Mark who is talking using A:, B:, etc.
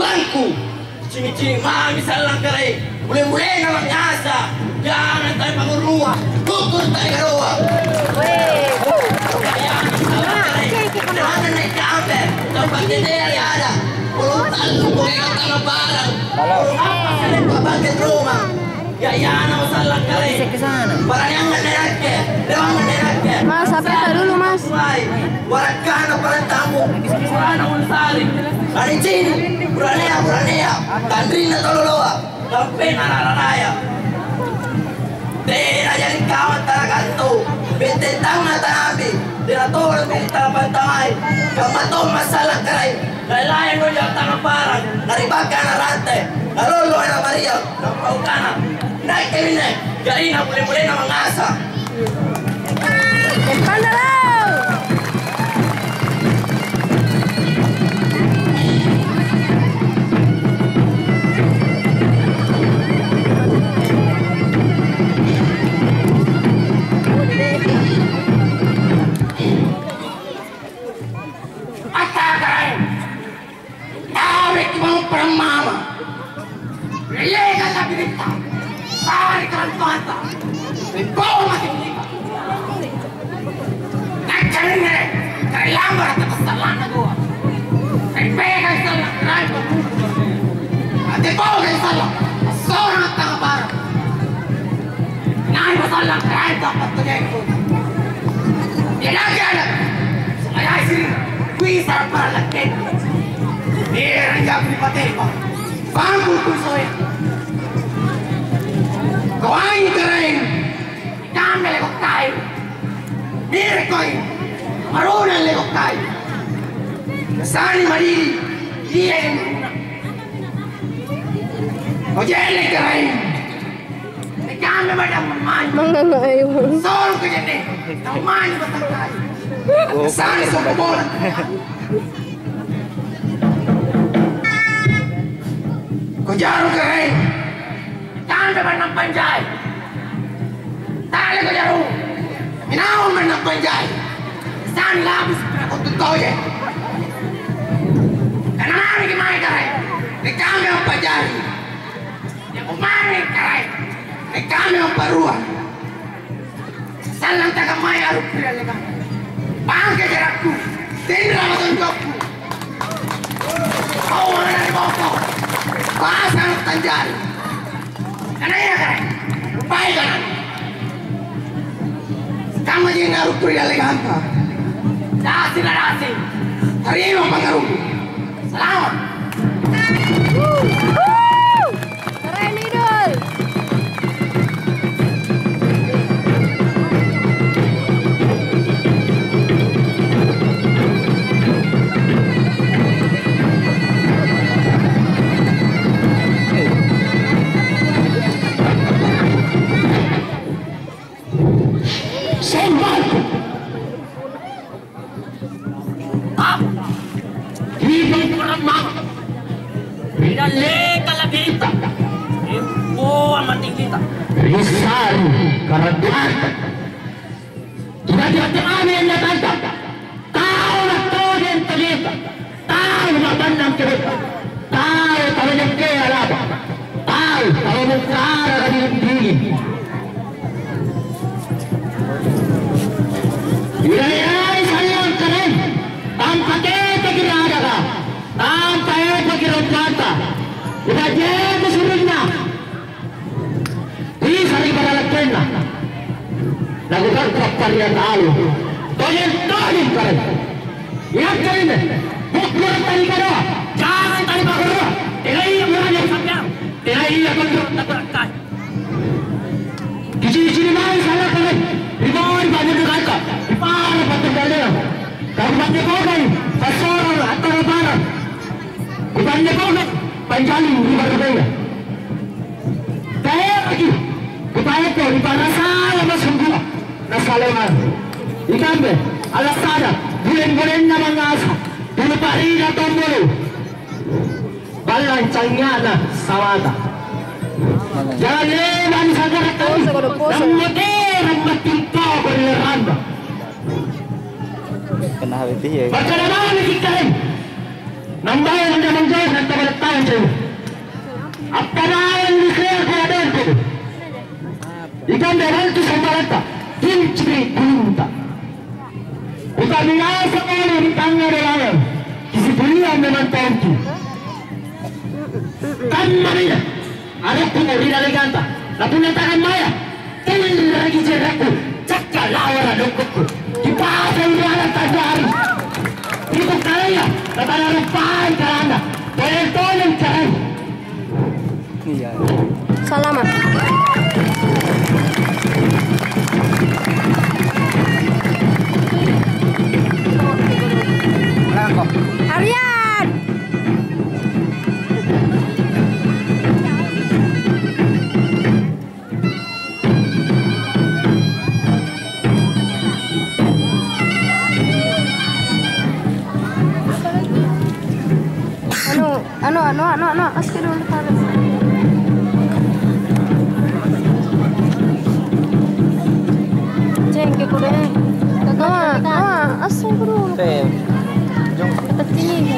A: bangku. Cini-cini mami salang kerai. Mulai-mulai nama ngasa. Jangan tayo pangurua. Kukur tayo garua. Jangan naik kafe. Tempat dari ada. Puluh talung bukan tanah barang. Puluh apa sih babakit rumah. Ya masalah kerai. Barang yang ngenerake. Lewang ngenerake.
B: Mas, apa dulu mas?
A: Warakana para tamu. Kurana unsari. Ari cini. Buranea. Tandrina tololoa. Kampena raraya. Tena jadi kawan tarakanto. Bententang na tanabi. Tena tolong bintang pantamay. Kamato masalah kerai. Lain lo yang tangan parang. Naribaka na rante. Nalolo na Maria. Nampaukana. Naik kemine. Jadi na boleh-boleh na mangasa.
B: Pandalaw!
A: Mama, lega la vita, pare cantata, e bomba di vita. Naccene, creiamo la castellana tua. E pega il sala, dai. A te poche il sala, sono una tapara. Nai ma sala, dai, da fatto niente. E la gara, ragazzi, qui sta per la testa. Era yang dipatema, bangku kusoy. Kawain keren, kami lekok kayu. Dire koi, maruna lekok kayu. Sani mariri, dia yang maruna. Ojele keren, kami macam main.
B: Mangangayo.
A: Sol kejene, main batang kayu. Sani sopo bola. Kujaru keren, jangan menang panjai. Tali kujaru, minau menang panjai. San labis aku tutoye. Karena hari kemana keren, kami apa jari. Yang kemana keren, kami apa ruang. Salang tak kemana harus berlaga. Bangke jarakku, tindra matunjukku. Kau mana di bawah? Pasang tanjari. Kanaya kare. Rupai kanan. Kamu jadi naruh pria leganta. Dasi. Terima pengaruh. Selamat.
B: Keren idol.
A: Risal karagatan. Tidak amin na kanta. Tao na togen talita. Tao na bandang kirita. Tao tawagan kaya alaba. Tao tawagan kara kadilig-dilig. Ilay sayang karen. Tanpa kita kirada ka. Tanpa kita kirada. Kita jadi sulit na. Hari beralakan lah, lakukan perkarian alu, toyen karen, yang karen, bukan tadi kado, jangan tadi bakar, tidak iya berani sampai, tidak iya kontrol tak berakal. Kisi main salah karen, riboi banyak berkata, riboi patut berada, kamu banyak orang, seseorang atau lebaran, banyak orang, panjali berkata, kaya lagi. Upaya ko, ipanasala masungguh nasalaman. Ikambe, alasada, bulen-bulen na mga asa, pulupari na tombolo. Balang na sawada. Jangan sa garatang, ng moderang matimpa ko nilaranda. Pagkalaman na kikain, nang bayan ng
C: jauh dan tak tahu jauh. Apa yang dikira keadaan itu? Ikan dalam itu sambalata, kincri punta. Bukan biasa kalau ditanya dalam, kisi dunia memang tahu. Kan mana? Ada kumur di dalam ganta, lalu nyatakan Maya, tinggal lagi jerakku, cakap lawan adukku. Kita akan berada tajari. Itu kaya, kata ada rupahan karanda, boleh tolong cari.
B: Salamat. Aryan. Anu, askar dulu taruh. Ceng ke kuda. Asal dulu. Tetap ini.